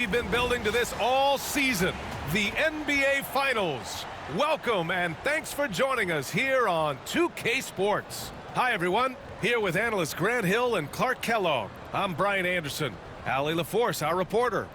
We've been building to this all season, the NBA Finals. Welcome and thanks for joining us here on 2K Sports. Hi everyone, here with analysts Grant Hill and Clark Kellogg. I'm Brian Anderson. Allie LaForce, our reporter.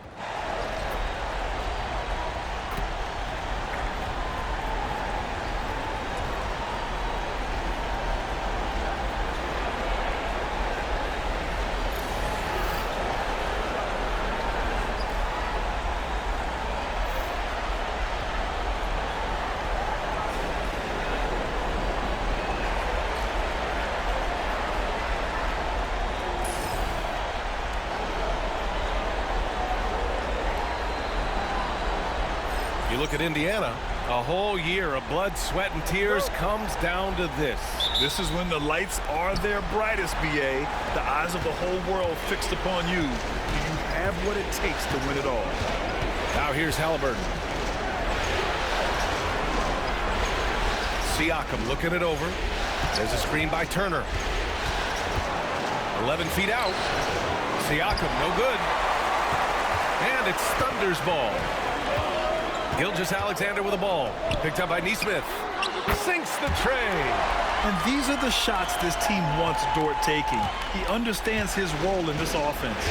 You look at Indiana, a whole year of blood, sweat, and tears comes down to this. This is when the lights are their brightest, BA. The eyes of the whole world fixed upon you. Do you have what it takes to win it all? Now here's Halliburton. Siakam looking it over. There's a screen by Turner. 11 feet out. Siakam, no good. And it's Thunder's ball. Gilgeous-Alexander with the ball. Picked up by Nesmith. Sinks the tray. And these are the shots this team wants Dort taking. He understands his role in this offense.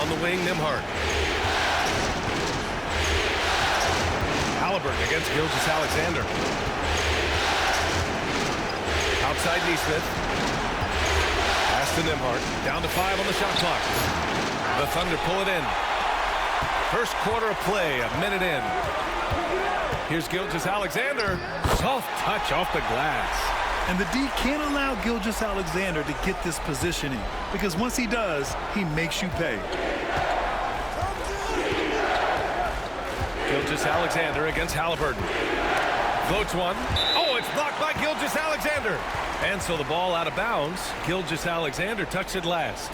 On the wing, Nembhard. Halliburton against Gilgeous-Alexander. Outside Nesmith. Pass to Nembhard. Down to 5 on the shot clock. The Thunder pull it in. First quarter of play, a minute in. Here's Gilgeous-Alexander. Soft touch off the glass. And the D can't allow Gilgeous-Alexander to get this positioning, because once he does, he makes you pay. Gilgeous-Alexander against Halliburton. Floats one. Oh, it's blocked by Gilgeous-Alexander. And so the ball out of bounds. Gilgeous-Alexander touched it last.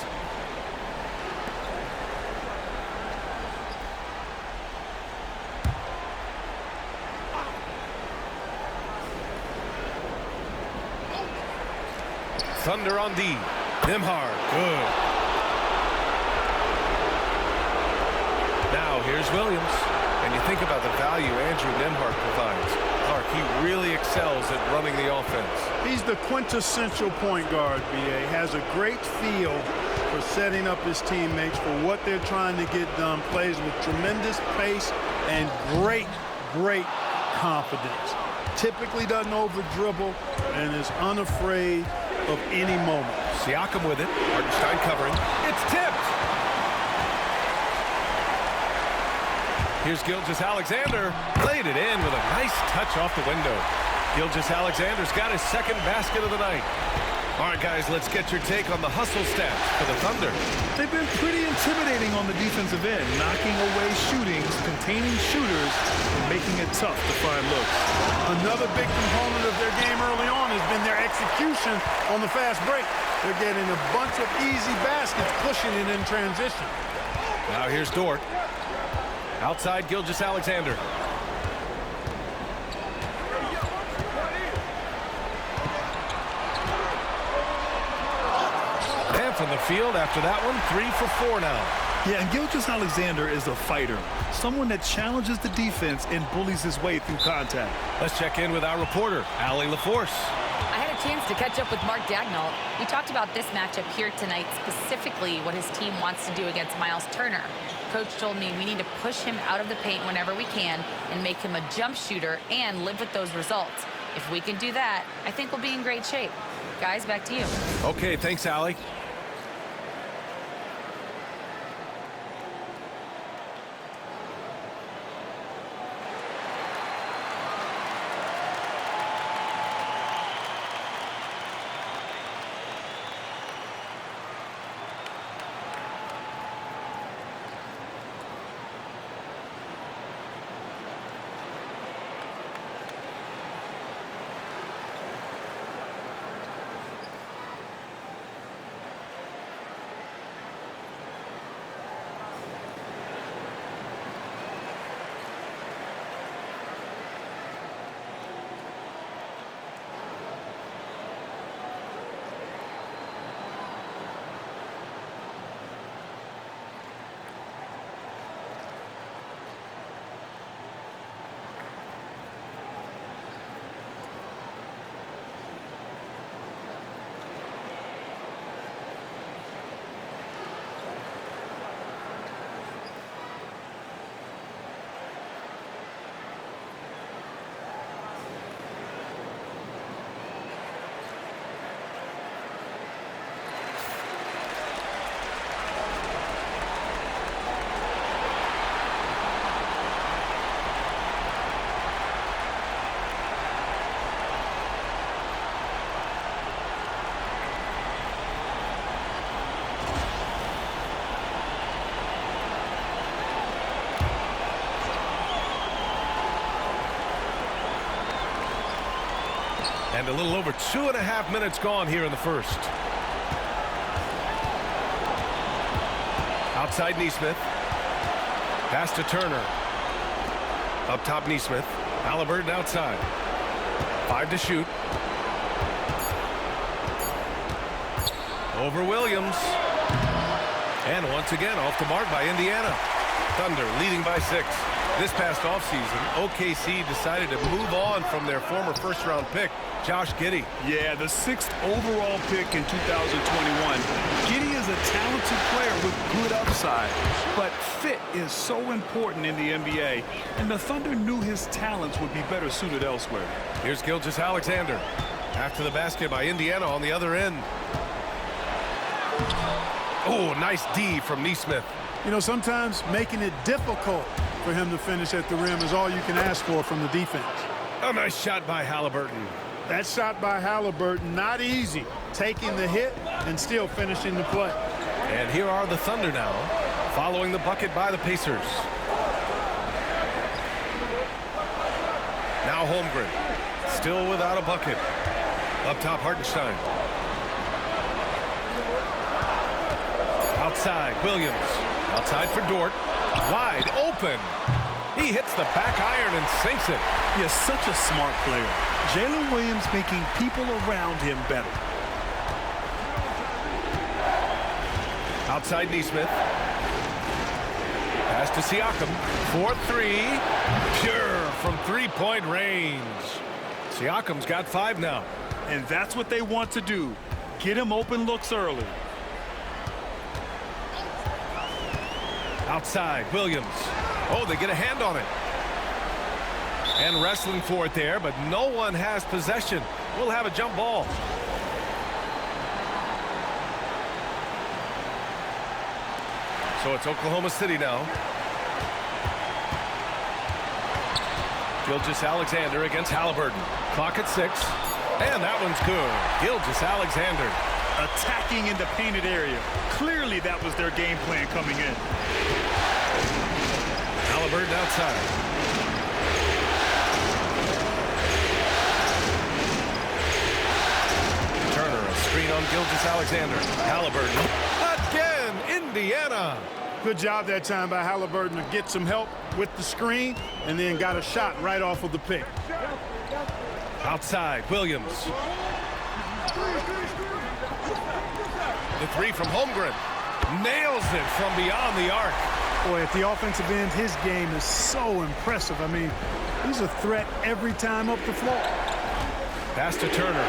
Thunder on D. Nembhard, good. Now here's Williams. And you think about the value Andrew Nembhard provides. Clark, he really excels at running the offense. He's the quintessential point guard, BA. Has a great feel for setting up his teammates for what they're trying to get done. Plays with tremendous pace and great confidence. Typically doesn't over-dribble and is unafraid of any moment. Siakam with it. Hartenstein covering. It's tipped. Here's Gilgeous-Alexander. Laid it in with a nice touch off the window. Gilgeous-Alexander's got his second basket of the night. All right, guys, let's get your take on the hustle stats for the Thunder. They've been pretty intimidating on the defensive end, knocking away shootings, containing shooters, and making it tough to find looks. Another big component of their game early on has been their execution on the fast break. They're getting a bunch of easy baskets, pushing it in transition. Now here's Dort. Outside Gilgeous-Alexander. And from the field after that one, 3 for 4 now. Yeah, and Gilgeous-Alexander is a fighter, someone that challenges the defense and bullies his way through contact. Let's check in with our reporter, Allie LaForce. I had a chance to catch up with Mark Dagnall. We talked about this matchup here tonight, specifically what his team wants to do against Miles Turner. Coach told me we need to push him out of the paint whenever we can and make him a jump shooter and live with those results. If we can do that, I think we'll be in great shape. Guys, back to you. Okay, thanks, Allie. And a little over 2.5 minutes gone here in the first. Outside Neesmith. Pass to Turner. Up top Neesmith. Halliburton outside. 5 to shoot. Over Williams. And once again off the mark by Indiana. Thunder leading by 6. This past offseason, OKC decided to move on from their former first-round pick, Josh Giddey. Yeah, the 6th overall pick in 2021. Giddey is a talented player with good upside, but fit is so important in the NBA, and the Thunder knew his talents would be better suited elsewhere. Here's Gilgeous-Alexander. After the basket by Indiana on the other end. Oh, nice D from Neesmith. You know, sometimes making it difficult for him to finish at the rim is all you can ask for from the defense. A nice shot by Halliburton. That shot by Halliburton, not easy. Taking the hit and still finishing the play. And here are the Thunder now, following the bucket by the Pacers. Now Holmgren, still without a bucket. Up top, Hartenstein. Outside, Williams. Outside for Dort. Wide open. He hits the back iron and sinks it. He is such a smart player. Jalen Williams making people around him better. Outside Neesmith. Pass to Siakam. 4-3. Pure from three-point range. Siakam's got 5 now. And that's what they want to do. Get him open looks early. Outside, Williams. Oh, they get a hand on it. And wrestling for it there, but no one has possession. We'll have a jump ball. So it's Oklahoma City now. Gilgeous-Alexander against Halliburton. Clock at 6. And that one's good. Gilgeous-Alexander. Attacking in the painted area. Clearly that was their game plan coming in. Halliburton outside. Turner, a screen on Gilgeous-Alexander. Halliburton. Again, Indiana. Good job that time by Halliburton to get some help with the screen and then got a shot right off of the pick. Outside, Williams. The 3 from Holmgren. Nails it from beyond the arc. Boy, at the offensive end, his game is so impressive. I mean, he's a threat every time up the floor. Pass to Turner.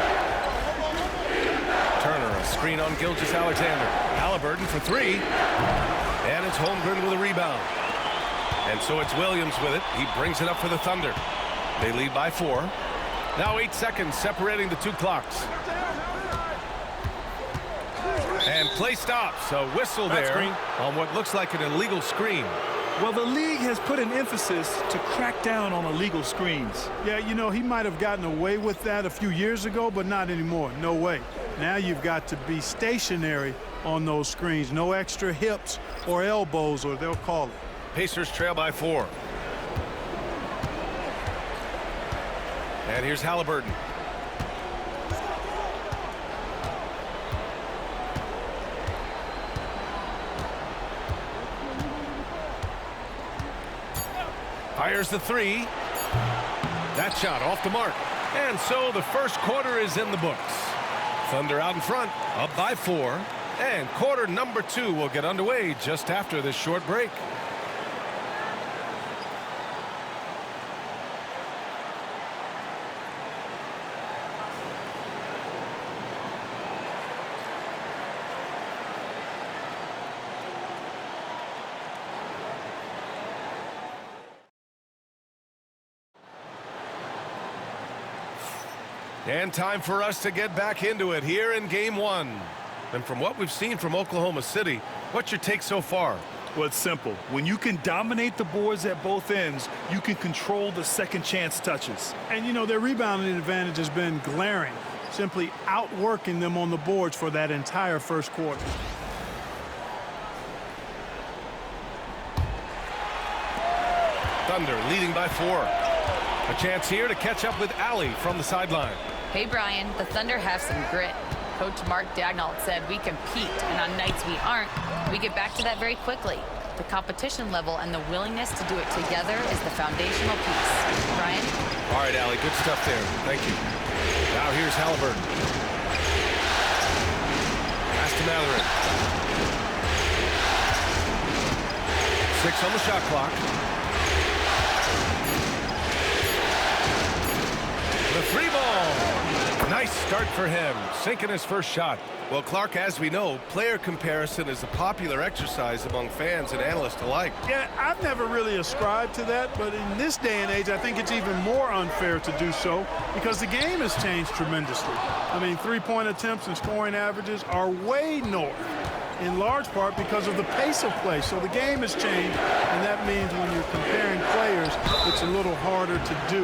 Turner, a screen on Gilgeous-Alexander. Halliburton for 3. And it's Holmgren with a rebound. And so it's Williams with it. He brings it up for the Thunder. They lead by 4. Now 8 seconds separating the 2 clocks. And play stops. A whistle there on what looks like an illegal screen. Well, the league has put an emphasis to crack down on illegal screens. Yeah, you know, he might have gotten away with that a few years ago, but not anymore. No way. Now you've got to be stationary on those screens. No extra hips or elbows, or they'll call it. Pacers trail by 4. And here's Halliburton. Fires the 3. That shot off the mark. And so the first quarter is in the books. Thunder out in front, up by 4. And quarter number 2 will get underway just after this short break. And time for us to get back into it here in Game 1. And from what we've seen from Oklahoma City, what's your take so far? Well, it's simple. When you can dominate the boards at both ends, you can control the second chance touches. And, you know, their rebounding advantage has been glaring, simply outworking them on the boards for that entire first quarter. Thunder leading by 4. A chance here to catch up with Alley from the sideline. Hey, Brian, the Thunder have some grit. Coach Mark Daigneault said we compete, and on nights we aren't, we get back to that very quickly. The competition level and the willingness to do it together is the foundational piece. Brian? All right, Allie, good stuff there. Thank you. Now here's Halliburton. Pass to Mathurin. 6 on the shot clock. The three ball. Nice start for him, sinking his first shot. Well, Clark, as we know, player comparison is a popular exercise among fans and analysts alike. Yeah, I've never really ascribed to that, but in this day and age, I think it's even more unfair to do so because the game has changed tremendously. I mean, three-point attempts and scoring averages are way north, in large part because of the pace of play. So the game has changed, and that means when you're comparing players, it's a little harder to do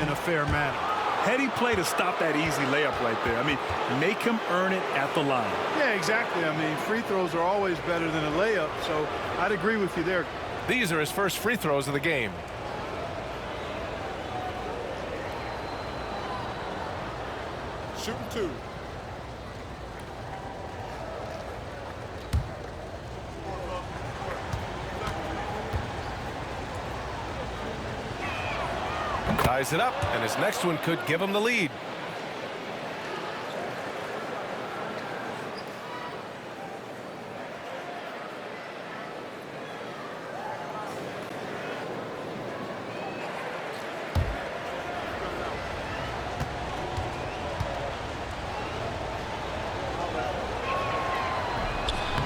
in a fair manner. Heady play to stop that easy layup right there. I mean, make him earn it at the line. Yeah, exactly. I mean, free throws are always better than a layup, so I'd agree with you there. These are his first free throws of the game. Shooting 2. Ties it up, and his next one could give him the lead.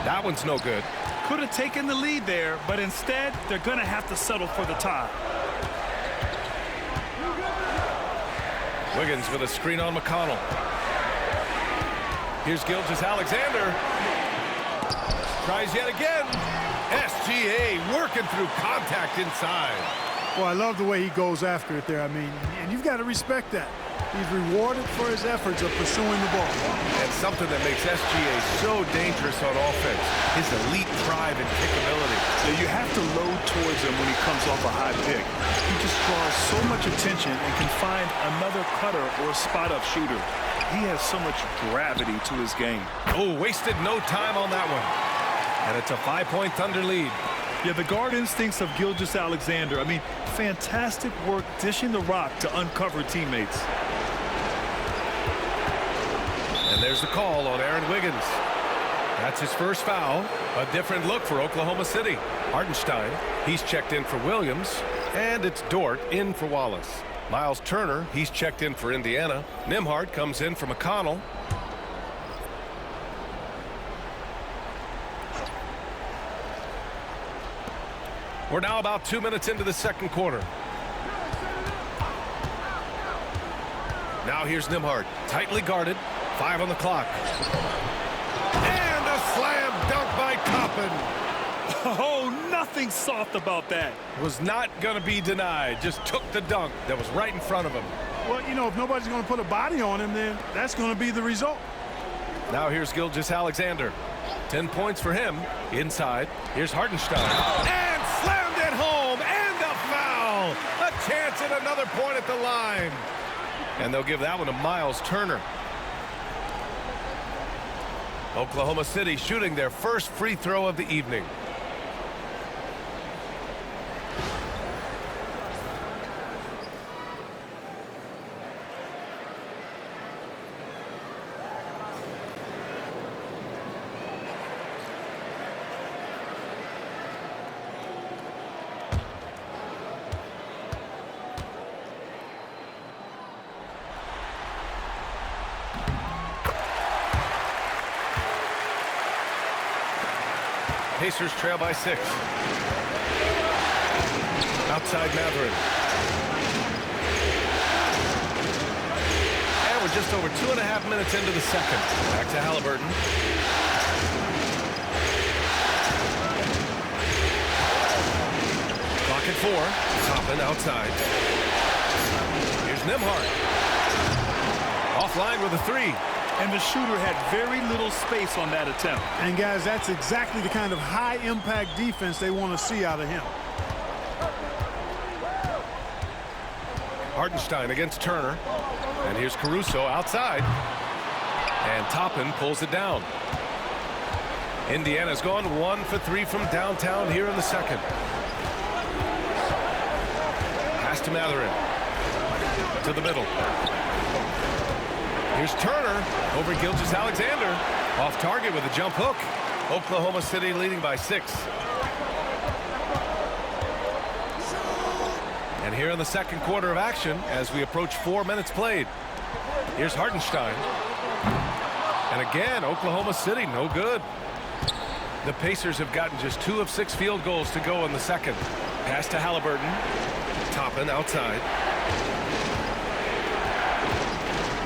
That one's no good. Could have taken the lead there, but instead, they're going to have to settle for the tie. Wiggins with a screen on McConnell. Here's Gilgeous-Alexander. Tries yet again. SGA working through contact inside. Well, I love the way he goes after it there. I mean, and you've got to respect that. He's rewarded for his efforts of pursuing the ball. And something that makes SGA so dangerous on offense, his elite drive and kickability. So you have to load towards him when he comes off a high pick. He just draws so much attention and can find another cutter or spot-up shooter. He has so much gravity to his game. Oh, wasted no time on that one. And it's a 5-point Thunder lead. Yeah, the guard instincts of Gilgeous-Alexander. I mean, fantastic work dishing the rock to uncover teammates. And there's the call on Aaron Wiggins. That's his first foul. A different look for Oklahoma City. Hartenstein, he's checked in for Williams. And it's Dort in for Wallace. Miles Turner, he's checked in for Indiana. Nembhard comes in for McConnell. We're now about 2 minutes into the second quarter. Now here's Nembhard, tightly guarded. 5 on the clock. And a slam dunk by Toppin. Oh, nothing soft about that. Was not going to be denied. Just took the dunk that was right in front of him. Well, you know, if nobody's going to put a body on him, then that's going to be the result. Now here's Gilgeous-Alexander. 10 points for him. Inside. Here's Hartenstein. And slammed it home. And a foul. A chance at another point at the line. And they'll give that one to Miles Turner. Oklahoma City shooting their first free throw of the evening. Pacers trail by 6. Outside Mathurin. And we're just over 2.5 minutes into the second. Back to Halliburton. Clock at 4. Toppin outside. Here's Nembhard. Offline with a 3. And the shooter had very little space on that attempt. And, guys, that's exactly the kind of high-impact defense they want to see out of him. Hartenstein against Turner. And here's Caruso outside. And Toppin pulls it down. Indiana's gone 1 for 3 from downtown here in the second. Pass to Matherin. To the middle. Here's Turner over Gilgeous-Alexander. Off target with a jump hook. Oklahoma City leading by 6. And here in the second quarter of action as we approach 4 minutes played. Here's Hartenstein. And again, Oklahoma City no good. The Pacers have gotten just 2 of 6 field goals to go in the second. Pass to Halliburton. Toppin outside.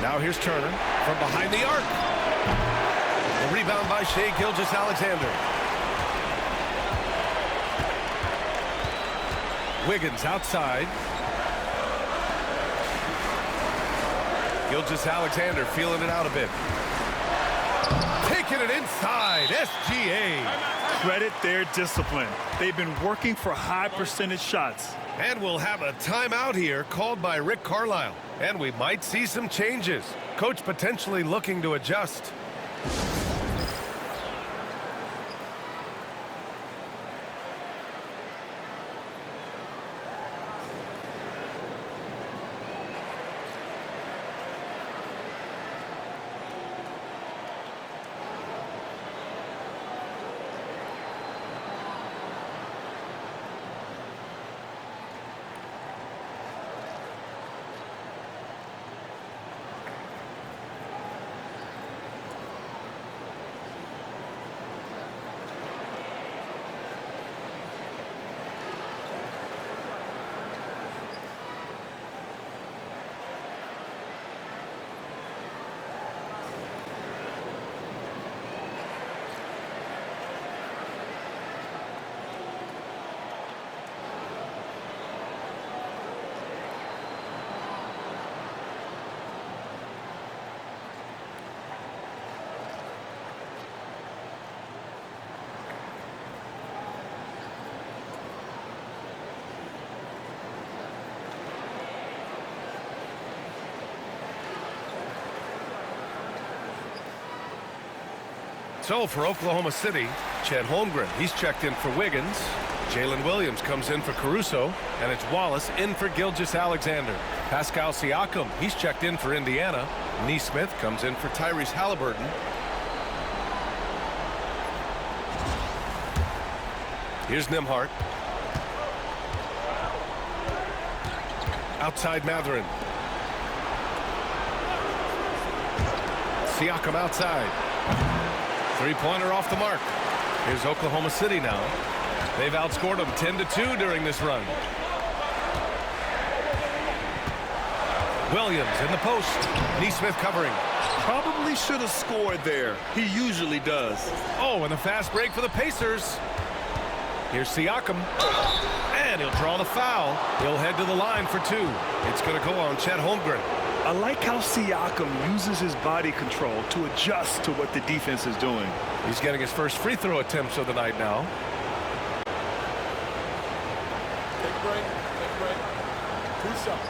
Now here's Turner from behind the arc. The rebound by Shai Gilgeous-Alexander. Wiggins outside. Gilgeous-Alexander feeling it out a bit. Taking it inside. SGA. Credit their discipline. They've been working for high percentage shots. And we'll have a timeout here called by Rick Carlisle. And we might see some changes. Coach potentially looking to adjust. So for Oklahoma City, Chet Holmgren, he's checked in for Wiggins. Jalen Williams comes in for Caruso, and it's Wallace in for Gilgeous-Alexander. Pascal Siakam, he's checked in for Indiana. Nesmith comes in for Tyrese Halliburton. Here's Nembhard. Outside Matherin. Siakam outside. Three-pointer off the mark. Here's Oklahoma City now. They've outscored them 10-2 during this run. Williams in the post. Nesmith covering. Probably should have scored there. He usually does. Oh, and a fast break for the Pacers. Here's Siakam. And he'll draw the foul. He'll head to the line for 2. It's going to go on Chet Holmgren. I like how Siakam uses his body control to adjust to what the defense is doing. He's getting his first free throw attempts of the night now. Take a break. Take a break. 2 shots.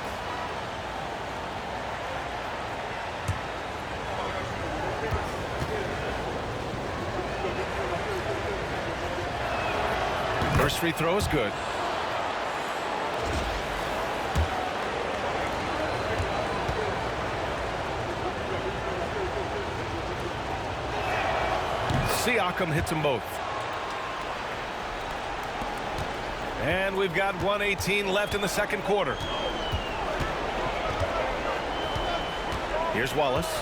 First free throw is good. Siakam hits them both. And we've got 1:18 left in the second quarter. Here's Wallace.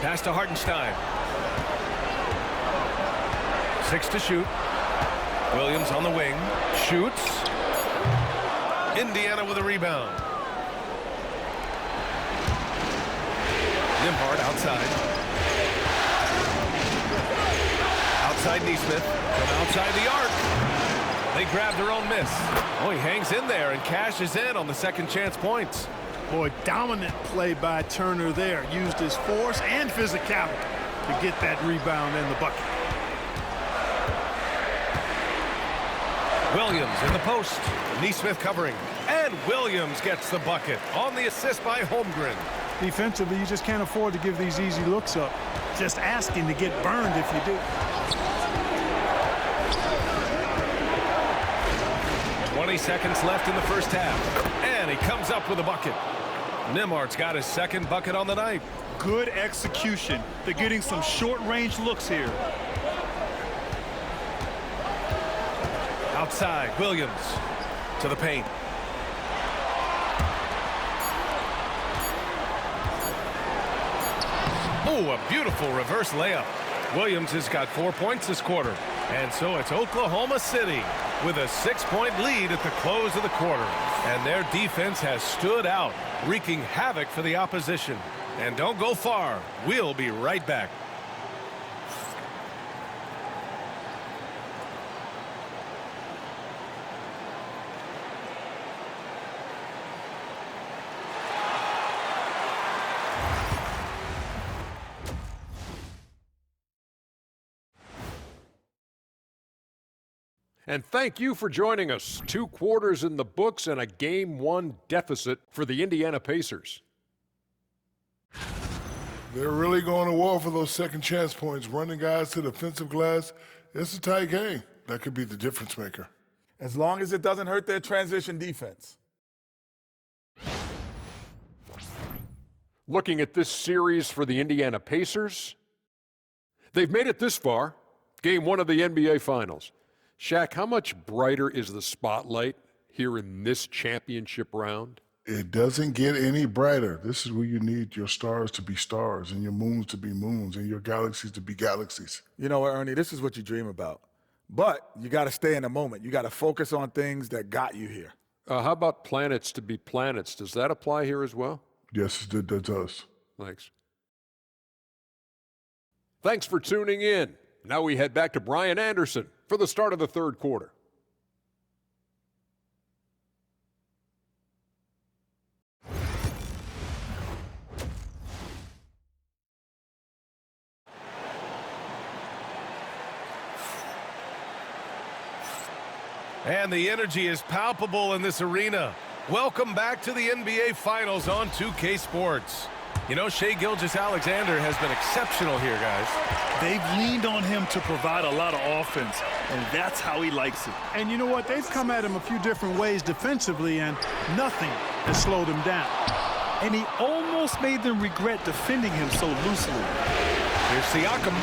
Pass to Hartenstein. 6 to shoot. Williams on the wing. Shoots. Indiana with a rebound. Nembhard outside. Outside Nesmith. From outside the arc. They grab their own miss. Oh, he hangs in there and cashes in on the second chance points. Boy, dominant play by Turner there. Used his force and physicality to get that rebound in the bucket. Williams in the post. Neesmith covering. And Williams gets the bucket on the assist by Holmgren. Defensively, you just can't afford to give these easy looks up. Just asking to get burned if you do. 20 seconds left in the first half. And he comes up with a bucket. Nimmart's got his second bucket on the night. Good execution. They're getting some short-range looks here. Outside, Williams to the paint. Oh, a beautiful reverse layup. Williams has got 4 points this quarter. And so it's Oklahoma City with a 6-point lead at the close of the quarter. And their defense has stood out, wreaking havoc for the opposition. And don't go far. We'll be right back. And thank you for joining us. 2 quarters in the books and a Game 1 deficit for the Indiana Pacers. They're really going to war for those second chance points, running guys to the offensive glass. It's a tight game. That could be the difference maker. As long as it doesn't hurt their transition defense. Looking at this series for the Indiana Pacers, they've made it this far, Game 1 of the NBA Finals. Shaq, how much brighter is the spotlight here in this championship round? It doesn't get any brighter. This is where you need your stars to be stars and your moons to be moons and your galaxies to be galaxies. You know what, Ernie, this is what you dream about. But you got to stay in the moment. You got to focus on things that got you here. How about planets to be planets? Does that apply here as well? Yes, it does. Thanks. Thanks for tuning in. Now we head back to Brian Anderson for the start of the third quarter. And the energy is palpable in this arena. Welcome back to the NBA Finals on 2K Sports. You know, Shai Gilgeous-Alexander has been exceptional here, guys. They've leaned on him to provide a lot of offense, and that's how he likes it. And you know what? They've come at him a few different ways defensively, and nothing has slowed him down. And he almost made them regret defending him so loosely. Here's Siakam.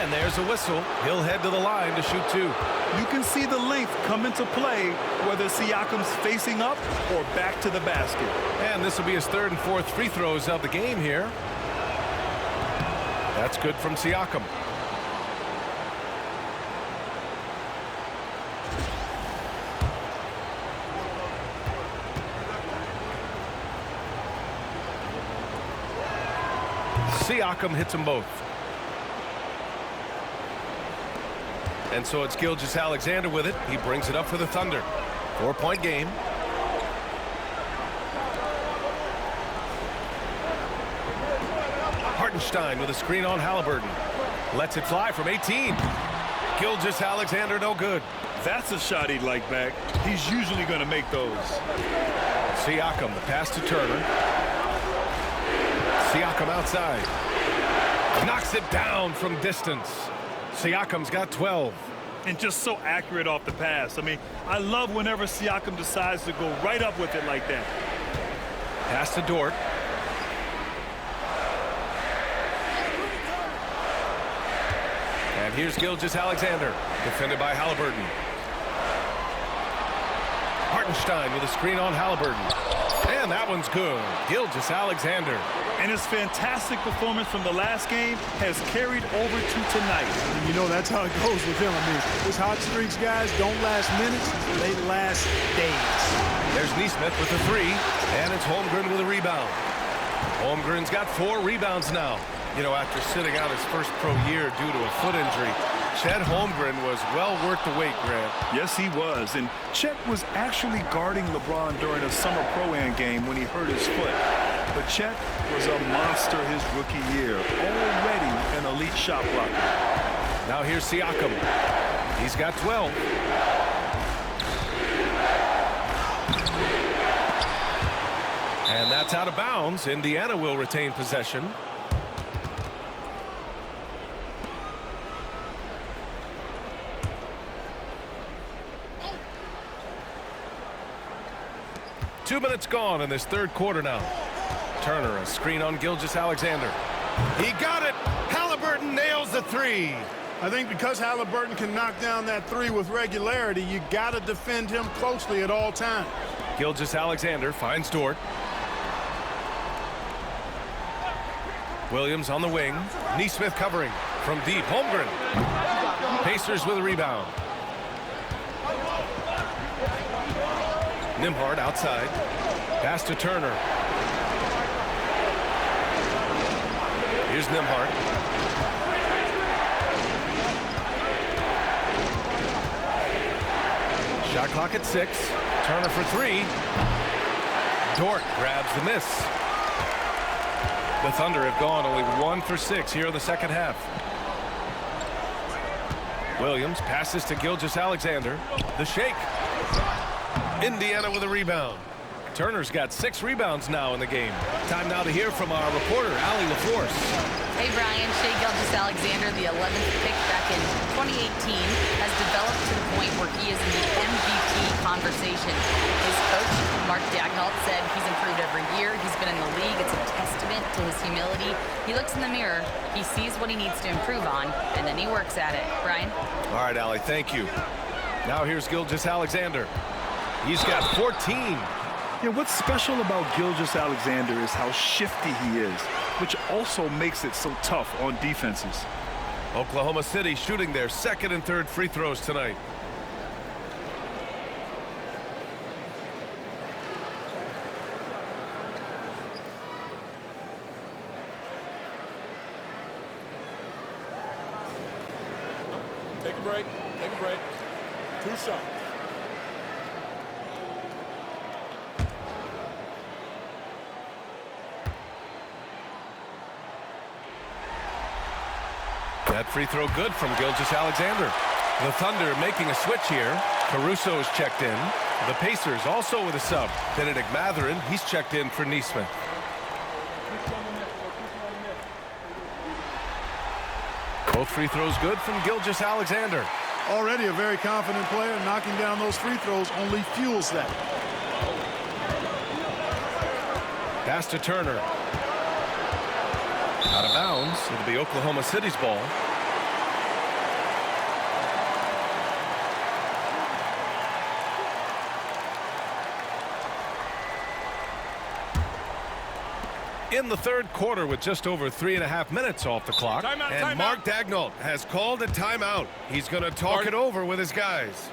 And there's a whistle. He'll head to the line to shoot 2. You can see the length come into play, whether Siakam's facing up or back to the basket. And this will be his 3rd and 4th free throws of the game here. That's good from Siakam. Siakam hits them both. And so it's Gilgeous-Alexander with it. He brings it up for the Thunder. 4-point game. Hartenstein with a screen on Halliburton. Lets it fly from 18. Gilgeous-Alexander no good. That's a shot he'd like back. He's usually going to make those. Siakam, the pass to Turner. Siakam outside. Knocks it down from distance. Siakam's got 12. And just so accurate off the pass. I mean, I love whenever Siakam decides to go right up with it like that. Pass to Dort. And here's Gilgeous-Alexander, defended by Halliburton. Hartenstein with a screen on Halliburton. And that one's good. Gilgeous-Alexander. And his fantastic performance from the last game has carried over to tonight. And you know, that's how it goes with him. I mean, his hot streaks, guys, don't last minutes. They last days. There's Neesmith with the 3. And it's Holmgren with a rebound. Holmgren's got 4 rebounds now. You know, after sitting out his first pro year due to a foot injury, Chet Holmgren was well worth the wait, Grant. Yes, he was. And Chet was actually guarding LeBron during a summer pro-am game when he hurt his foot. But Chet was a monster his rookie year, already an elite shot blocker. Now here's Siakam. He's got 12. And that's out of bounds. Indiana will retain possession. Two minutes gone in this third quarter now. Turner, a screen on Gilgeous-Alexander. He got it. Halliburton nails the three. I think because Halliburton can knock down that three with regularity, you got to defend him closely at all times. Gilgeous-Alexander finds Dort. Williams on the wing. Neesmith covering from deep. Holmgren. Pacers with a rebound. Nembhard outside. Pass to Turner. Here's Nembhard. Shot clock at 6. Turner for 3. Dort grabs the miss. The Thunder have gone only 1 for 6 here in the second half. Williams passes to Gilgeous-Alexander. The shake. Indiana with a rebound. Turner's got 6 rebounds now in the game. Time now to hear from our reporter, Allie LaForce. Hey, Brian. Shai Gilgeous-Alexander, the 11th pick back in 2018, has developed to the point where he is in the MVP conversation. His coach, Mark Daigneault, said he's improved every year. He's been in the league. It's a testament to his humility. He looks in the mirror, he sees what he needs to improve on, and then he works at it. Brian? All right, Allie, thank you. Now here's Gilgeous-Alexander. He's got 14. Yeah, what's special about Gilgeous-Alexander is how shifty he is, which also makes it so tough on defenses. Oklahoma City shooting their second and third free throws tonight. Take a break. Take a break. 2 shots. That free throw good from Gilgeous-Alexander. The Thunder making a switch here. Caruso's checked in. The Pacers also with a sub. Benedict Mathurin, he's checked in for Neesmith. Both free throws good from Gilgeous-Alexander. Already a very confident player. Knocking down those free throws only fuels that. Pass to Turner. Out of bounds. It'll be Oklahoma City's ball. In the third quarter with just over 3.5 minutes off the clock. And Mark Daigneault has called a timeout. He's going to talk it over with his guys.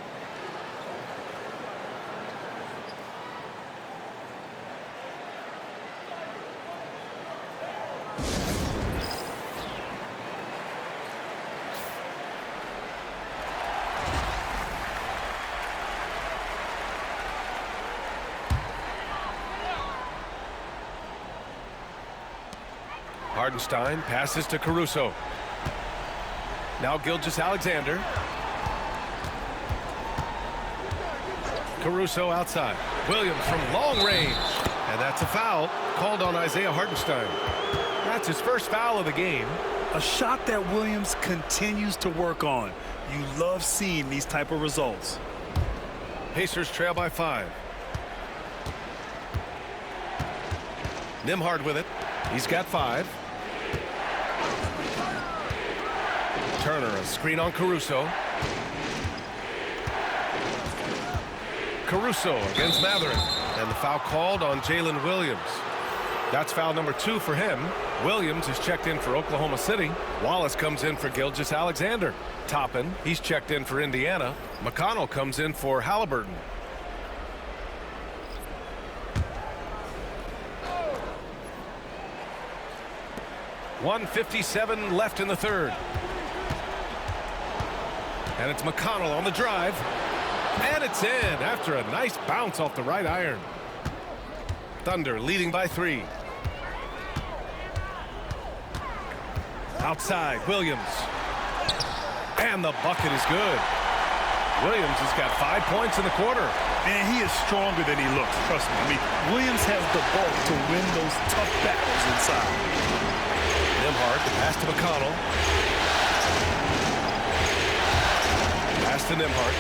Hardenstein passes to Caruso. Now Gilgeous-Alexander. Caruso outside. Williams from long range. And that's a foul called on Isaiah Hardenstein. That's his first foul of the game. A shot that Williams continues to work on. You love seeing these type of results. Pacers trail by 5. Nembhard with it. He's got 5. Turner, a screen on Caruso. Caruso against Mathurin. And the foul called on Jalen Williams. That's foul number 2 for him. Williams is checked in for Oklahoma City. Wallace comes in for Gilgeous-Alexander. Toppin, he's checked in for Indiana. McConnell comes in for Halliburton. .157 left in the third. And it's McConnell on the drive. And it's in after a nice bounce off the right iron. Thunder leading by 3. Outside, Williams. And the bucket is good. Williams has got 5 points in the quarter. Man, he is stronger than he looks, trust me. I mean, Williams has the bulk to win those tough battles inside. Nembhard, pass to McConnell. Pass to Nembhard.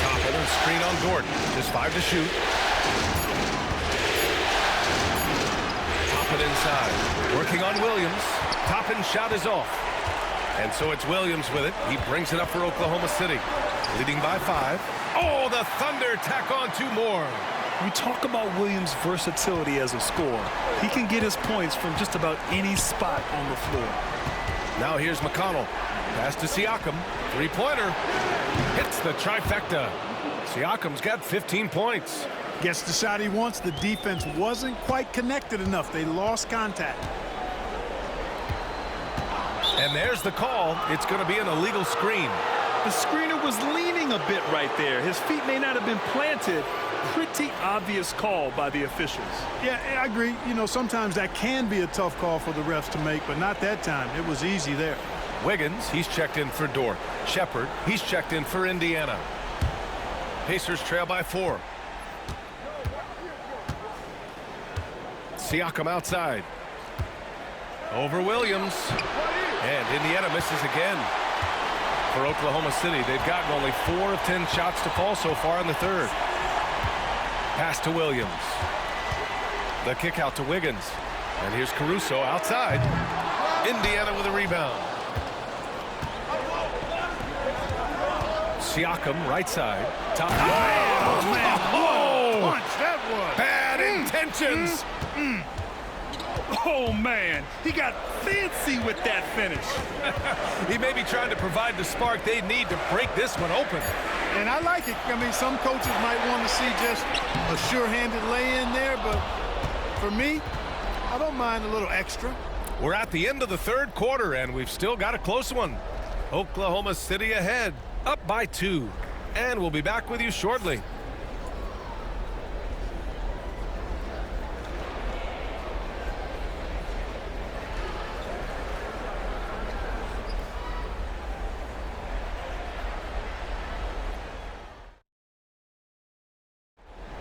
Toppin, a screen on Gordon. Just 5 to shoot. Toppin inside. Working on Williams. Toppin's shot is off. And so it's Williams with it. He brings it up for Oklahoma City. Leading by 5. Oh, the Thunder tack on 2 more. We talk about Williams' versatility as a scorer. He can get his points from just about any spot on the floor. Now here's McConnell. Pass to Siakam. 3-pointer. Hits the trifecta. Siakam's got 15 points. Gets the shot he wants. The defense wasn't quite connected enough. They lost contact. And there's the call. It's going to be an illegal screen. The screener was leaning a bit right there. His feet may not have been planted. Pretty obvious call by the officials. Yeah, I agree. You know, sometimes that can be a tough call for the refs to make, but not that time. It was easy there. Wiggins, he's checked in for Dort. Shepard, he's checked in for Indiana. Pacers trail by 4. Siakam outside. Over Williams. And Indiana misses again. For Oklahoma City, they've gotten only 4 of 10 shots to fall so far in the third. Pass to Williams. The kick out to Wiggins. And here's Caruso outside. Indiana with a rebound. Siakam right side. Top. Oh, man. Oh! Punch, that was. Bad intentions. Oh, man. He got fancy with that finish. He may be trying to provide the spark they need to break this one open. And I like it. I mean, some coaches might want to see just a sure-handed lay-in there, but for me, I don't mind a little extra. We're at the end of the third quarter, and we've still got a close one. Oklahoma City ahead, up by 2. And we'll be back with you shortly.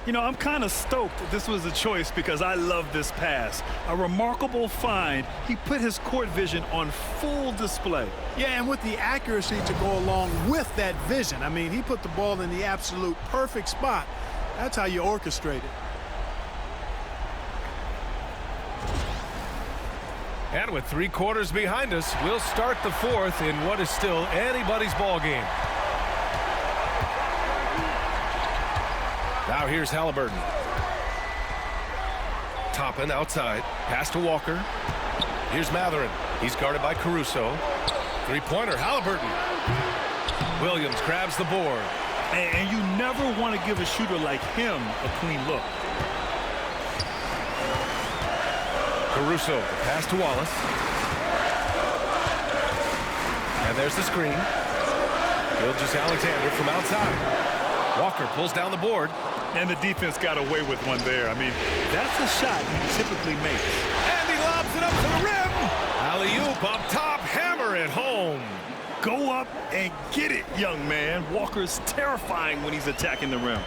You know, I'm kind of stoked this was a choice because I love this pass. A remarkable find. He put his court vision on full display. Yeah, and with the accuracy to go along with that vision. I mean, he put the ball in the absolute perfect spot. That's how you orchestrate it. And with 3 quarters behind us, we'll start the fourth in what is still anybody's ball game. Now here's Halliburton. Toppin outside. Pass to Walker. Here's Matherin. He's guarded by Caruso. 3-pointer, Halliburton. Williams grabs the board. And you never want to give a shooter like him a clean look. Caruso, pass to Wallace. And there's the screen. Gilgeous-Alexander from outside. Walker pulls down the board. And the defense got away with one there. I mean, that's a shot he typically makes. And he lobs it up to the rim. Alley-oop up top, hammer it home. Go up and get it, young man. Walker's terrifying when he's attacking the rim.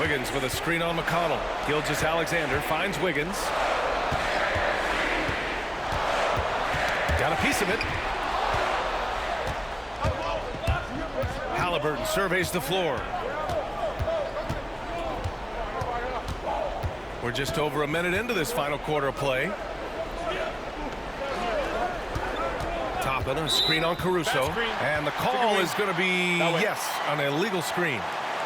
Wiggins with a screen on McConnell. Gilgeous-Alexander finds Wiggins. Got a piece of it. Halliburton surveys the floor. We're just over a minute into this final quarter of play. Toppin, a screen on Caruso. And the call is going to be, yes, an illegal screen.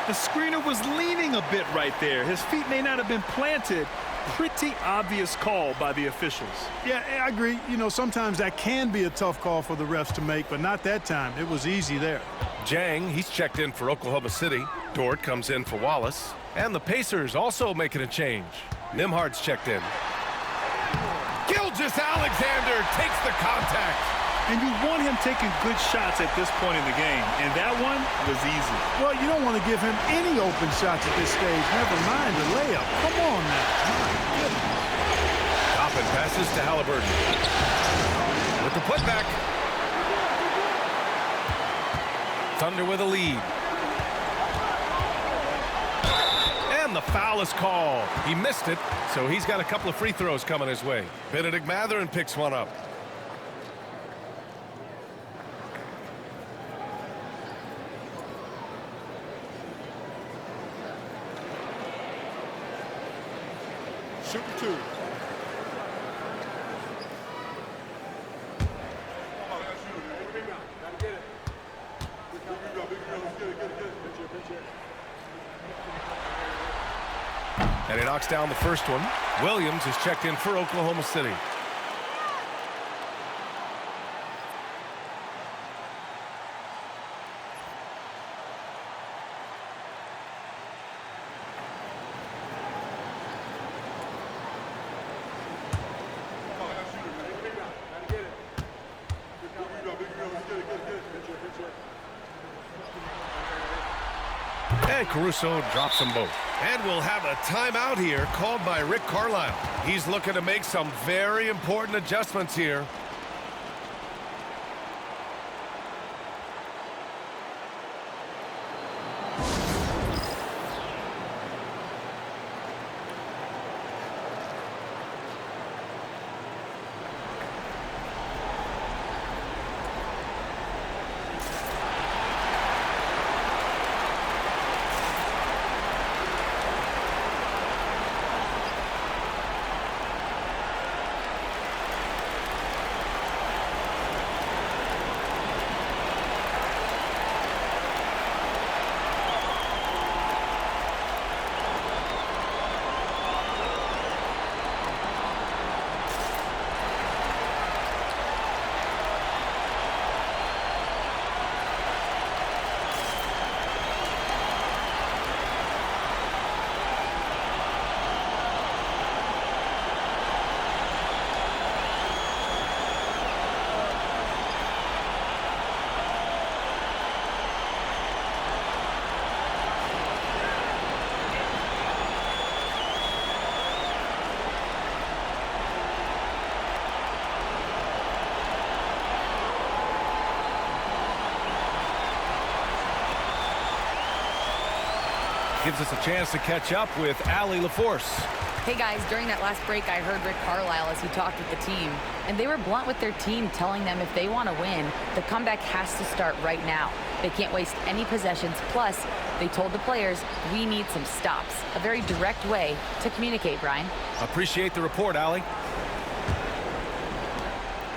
The screener was leaning a bit right there. His feet may not have been planted. Pretty obvious call by the officials. Yeah, I agree. You know, sometimes that can be a tough call for the refs to make, but not that time. It was easy there. Jang, he's checked in for Oklahoma City. Dort comes in for Wallace. And the Pacers also making a change. Nembhard's checked in. Gilgeous-Alexander takes the contact. And you want him taking good shots at this point in the game. And that one was easy. Well, you don't want to give him any open shots at this stage. Never mind the layup. Come on now. My goodness. Toppin passes to Halliburton. with the putback. Thunder with a lead. And the foul is called. He missed it, so he's got a couple of free throws coming his way. Benedict Mathurin picks one up. Shoot two. And he knocks down the first one. Williams is checked in for Oklahoma City. And Caruso drops them both. And we'll have a timeout here called by Rick Carlisle. He's looking to make some very important adjustments here. Gives us a chance to catch up with Allie LaForce. Hey guys, during that last break, I heard Rick Carlisle as he talked with the team, and they were blunt with their team, telling them if they want to win, the comeback has to start right now. They can't waste any possessions. Plus, they told the players, we need some stops. A very direct way to communicate, Brian. Appreciate the report, Allie.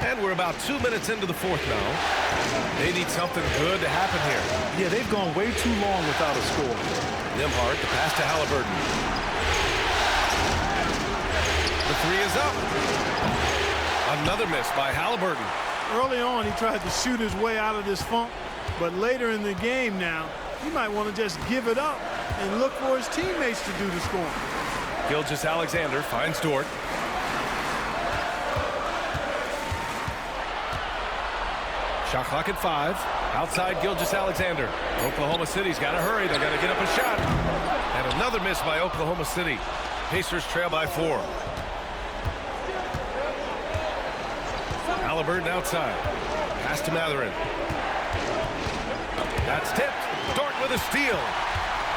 And we're about 2 minutes into the fourth now. They need something good to happen here. Yeah, they've gone way too long without a score. Nembhard, the pass to Halliburton. The three is up. Another miss by Halliburton. Early on, he tried to shoot his way out of this funk, but later in the game now, he might want to just give it up and look for his teammates to do the scoring. Gilgeous-Alexander finds Dort. Shot clock at 5. Outside Gilgeous-Alexander. Oklahoma City's got to hurry. They got to get up a shot. And another miss by Oklahoma City. Pacers trail by 4. Halliburton outside. Pass to Mathurin. That's tipped. Dort with a steal.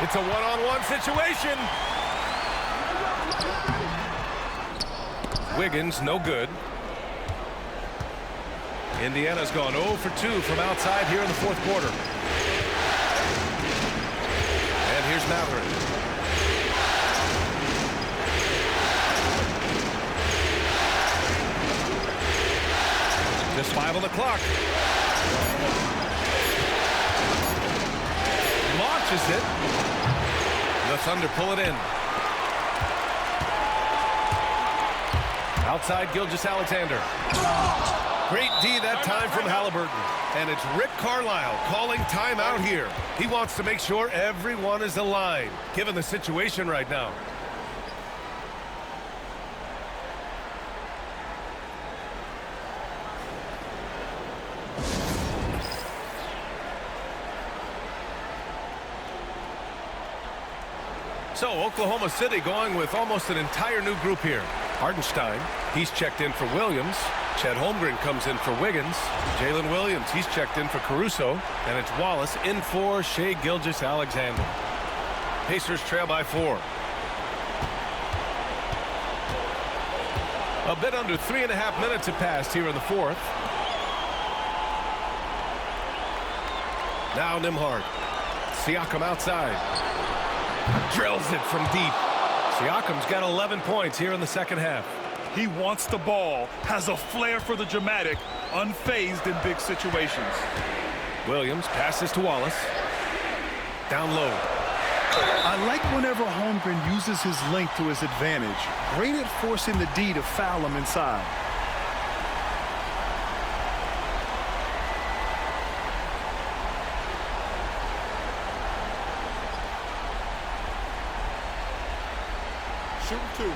It's a one-on-one situation. Wiggins, no good. Indiana's gone 0 for 2 from outside here in the fourth quarter. And here's Mathurin. Just 5 on the clock. Launches it. The Thunder pull it in. Outside Gilgeous-Alexander. Great D that time from Halliburton. And it's Rick Carlisle calling timeout here. He wants to make sure everyone is aligned, given the situation right now. So Oklahoma City going with almost an entire new group here. Hardenstein, he's checked in for Williams. Chet Holmgren comes in for Wiggins. Jalen Williams, he's checked in for Caruso. And it's Wallace in for Shai Gilgeous-Alexander. Pacers trail by 4. A bit under 3.5 minutes have passed here in the fourth. Now Nembhard. Siakam outside. Drills it from deep. Siakam's got 11 points here in the second half. He wants the ball, has a flair for the dramatic, unfazed in big situations. Williams passes to Wallace. Down low. I like whenever Holmgren uses his length to his advantage. Great at forcing the D to foul him inside. Shoot 2.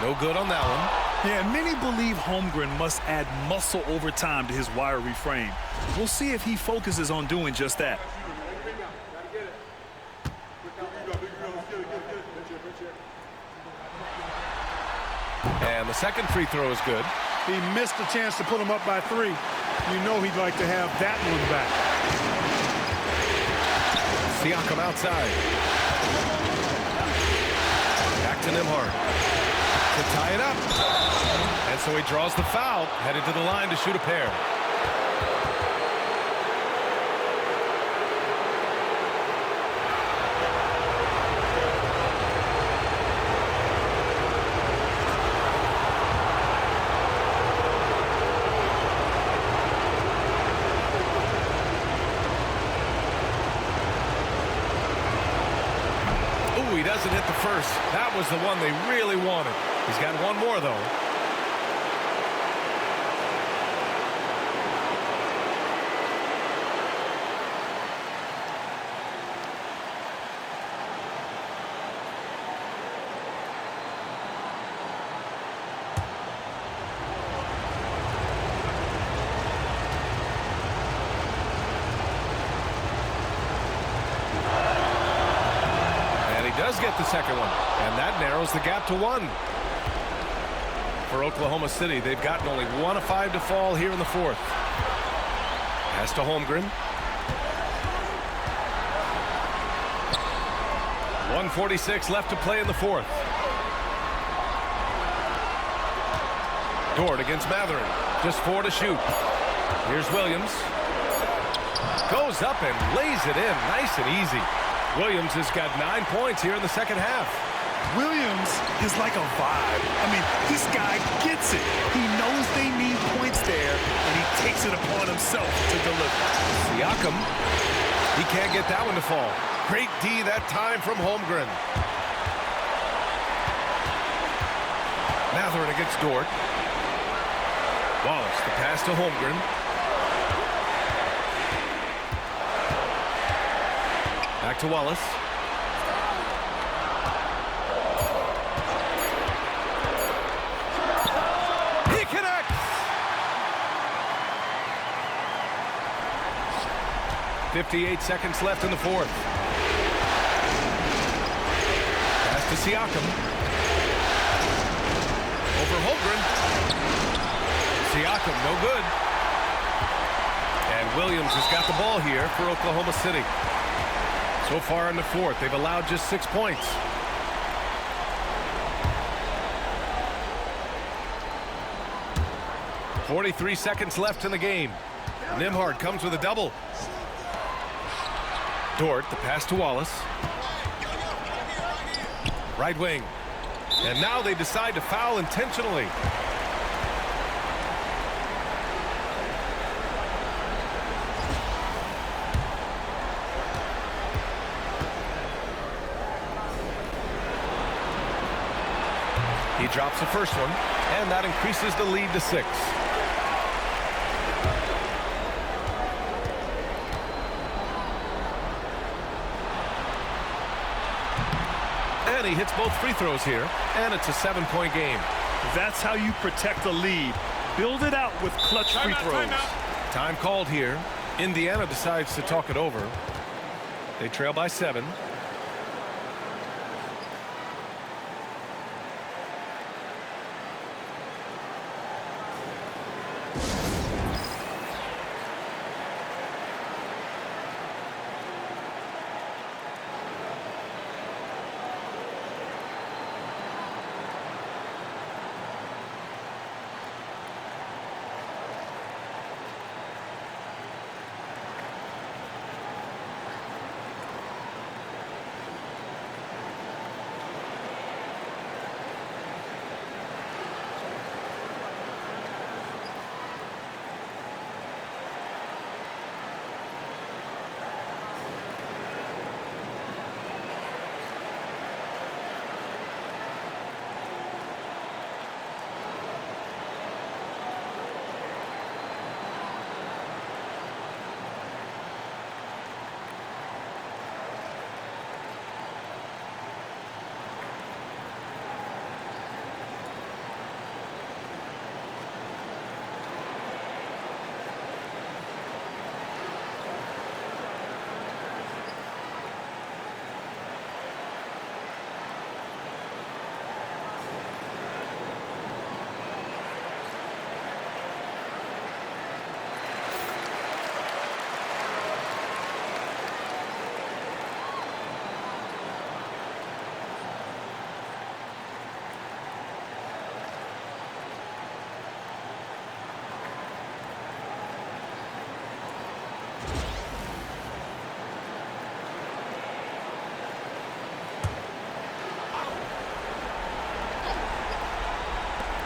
No good on that one. Yeah, many believe Holmgren must add muscle over time to his wiry frame. We'll see if he focuses on doing just that. And the second free throw is good. He missed a chance to put him up by 3. You know he'd like to have that one back. Siakam outside. Back to Nembhard to tie it up. And so he draws the foul, headed to the line to shoot a pair. Ooh, he doesn't hit the first. That was the one they really wanted. He's got one more, though. And he does get the second one. And that narrows the gap to 1. For Oklahoma City, they've gotten only 1 of 5 to fall here in the fourth. Pass to Holmgren. 1:46 left to play in the fourth. Dort against Mathurin. Just 4 to shoot. Here's Williams. Goes up and lays it in. Nice and easy. Williams has got 9 points here in the second half. Williams is like a vibe. I mean, this guy gets it. He knows they need points there, and he takes it upon himself to deliver. Siakam, he can't get that one to fall. Great D that time from Holmgren. Mathurin against Dort. Wallace, the pass to Holmgren. Back to Wallace. He connects! 58 seconds left in the fourth. Pass to Siakam. Over Holmgren. Siakam, no good. And Williams has got the ball here for Oklahoma City. So far in the fourth, they've allowed just 6 points. .43 seconds left in the game. Nembhard comes with a double. Dort, the pass to Wallace. Right wing. And now they decide to foul intentionally. He drops the first one, and that increases the lead to 6. And he hits both free throws here, and it's a 7-point game. That's how you protect a lead. Build it out with clutch free throws. Time called here Indiana decides to talk it over. They trail by 7.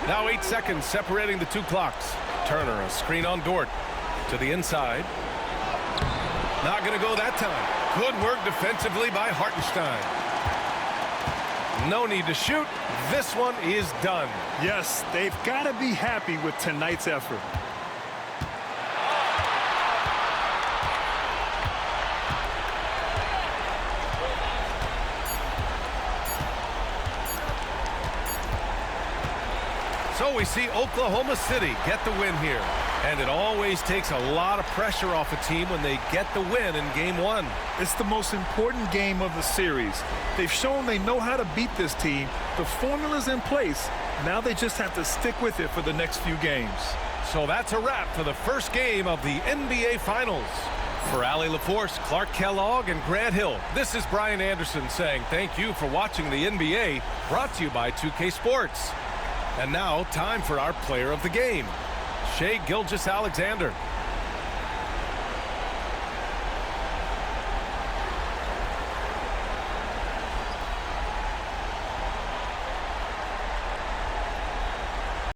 Now 8 seconds separating the 2 clocks. Turner, a screen on Dort to the inside. Not going to go that time. Good work defensively by Hartenstein. No need to shoot. This one is done. Yes, they've got to be happy with tonight's effort. So we see Oklahoma City get the win here. And it always takes a lot of pressure off a team when they get the win in Game 1. It's the most important game of the series. They've shown they know how to beat this team. The formula's in place. Now they just have to stick with it for the next few games. So that's a wrap for the first game of the NBA Finals. For Allie LaForce, Clark Kellogg, and Grant Hill, this is Brian Anderson saying thank you for watching the NBA, brought to you by 2K Sports. And now, time for our player of the game, Shai Gilgeous-Alexander.